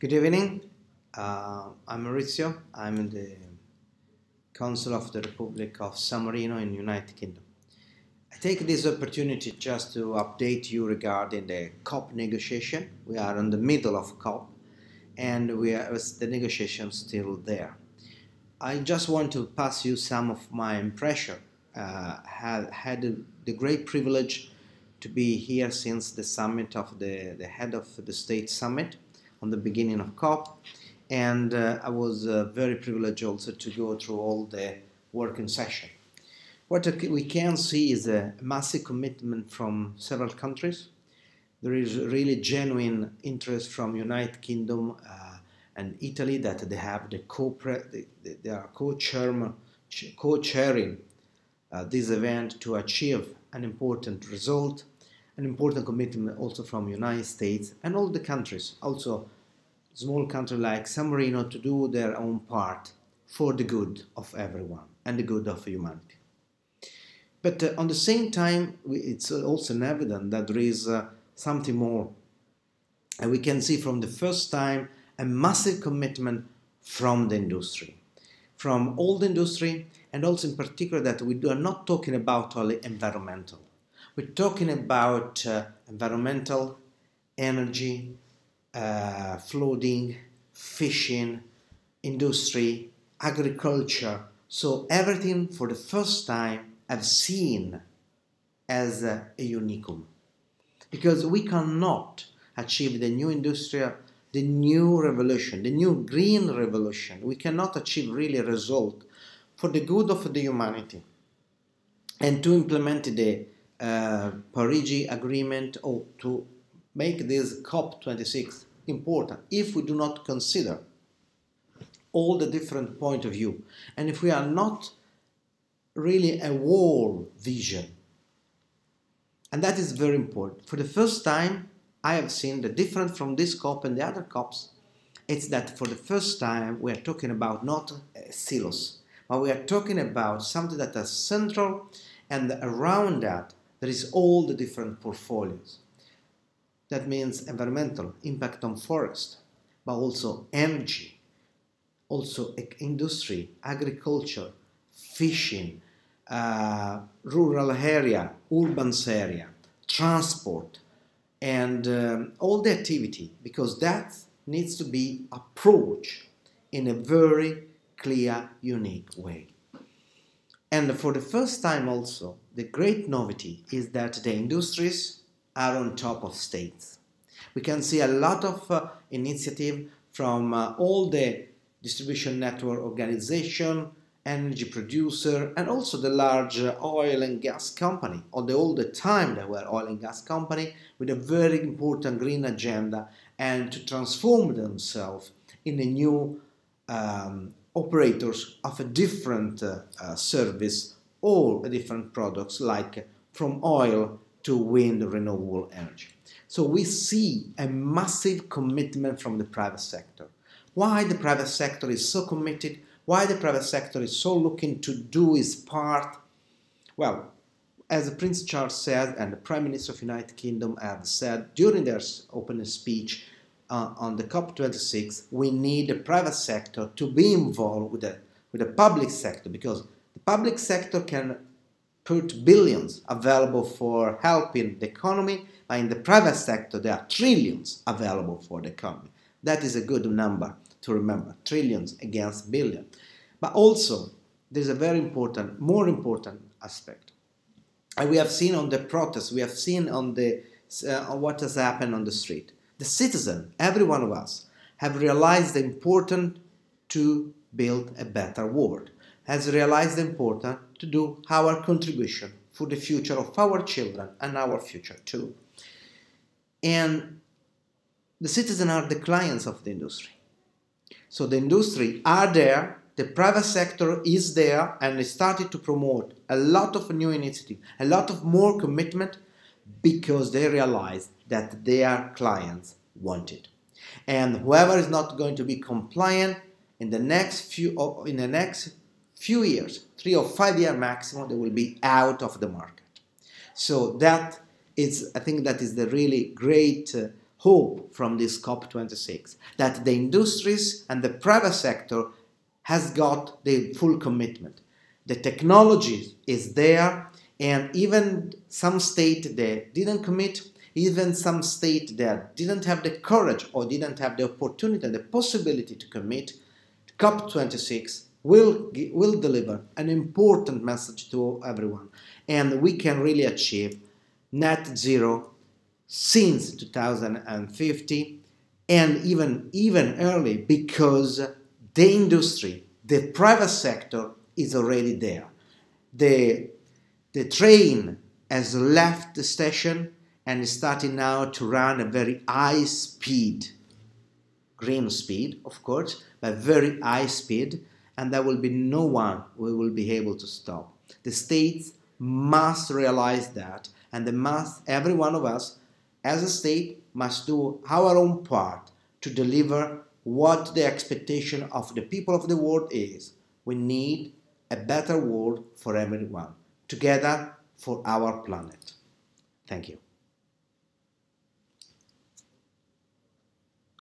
Good evening. I'm Maurizio. I'm the Consul of the Republic of San Marino in United Kingdom. I take this opportunity just to update you regarding the COP negotiation. We are in the middle of COP and the negotiation still there. I just want to pass you some of my impression. Had the great privilege to be here since the summit of the head of the state summit on the beginning of COP, and I was very privileged also to go through all the working session. What we can see is a massive commitment from several countries. There is really genuine interest from United Kingdom and Italy that they have they are co-chairing this event to achieve an important result, an important commitment also from United States and all the countries, also small country like San Marino, to do their own part for the good of everyone and the good of humanity. But on the same time, it's also evident that there is something more. And we can see from the first time a massive commitment from the industry, from all the industry, and also in particular that we are not talking about only environmental. We're talking about environmental, energy, flooding, fishing, industry, agriculture. So everything for the first time I've seen as a unicum. Because we cannot achieve the new industrial, the new revolution, the new green revolution. We cannot achieve really a result for the good of the humanity and to implement the Paris Agreement or to make this COP26 important if we do not consider all the different point of view and if we are not really a world vision. And that is very important. For the first time I have seen the difference from this COP and the other COPs. It's that for the first time we are talking about not silos, but we are talking about something that is central, and around that there is all the different portfolios. That means environmental impact on forest, but also energy, also industry, agriculture, fishing, rural area, urban area, transport, and all the activity, because that needs to be approached in a very clear, unique way. And for the first time also, the great novelty is that the industries are on top of states. We can see a lot of initiative from all the distribution network organization, energy producer, and also the large oil and gas company. All the time there were oil and gas company with a very important green agenda and to transform themselves in a new operators of a different service or different products, like from oil to wind renewable energy. So we see a massive commitment from the private sector. Why the private sector is so committed? Why the private sector is so looking to do its part? Well, as Prince Charles said, and the Prime Minister of the United Kingdom have said during their opening speech on the COP26, we need the private sector to be involved with the public sector, because the public sector can put billions available for helping the economy, but in the private sector there are trillions available for the economy. That is a good number to remember, trillions against billion. But also, there's a very important, more important aspect. And we have seen on the protests, we have seen on what has happened on the street. The citizen, every one of us, have realized the importance to build a better world, has realized the importance to do our contribution for the future of our children and our future too. And the citizens are the clients of the industry. So the industry are there, the private sector is there, and they started to promote a lot of new initiatives, a lot of more commitment, because they realize that their clients want it. And whoever is not going to be compliant in the next few years, 3 or 5 years maximum, they will be out of the market. So that is, I think that is the really great hope from this COP26, that the industries and the private sector has got the full commitment. The technology is there, and even some state that didn't commit, even some state that didn't have the courage or didn't have the opportunity and the possibility to commit, COP26 will deliver an important message to everyone, and we can really achieve net zero since 2050, and even early, because the industry, the private sector is already there. The train has left the station and is starting now to run at very high speed, green speed of course, but very high speed, and there will be no one who will be able to stop. The states must realize that, and every one of us as a state must do our own part to deliver what the expectation of the people of the world is. We need a better world for everyone, together for our planet. Thank you.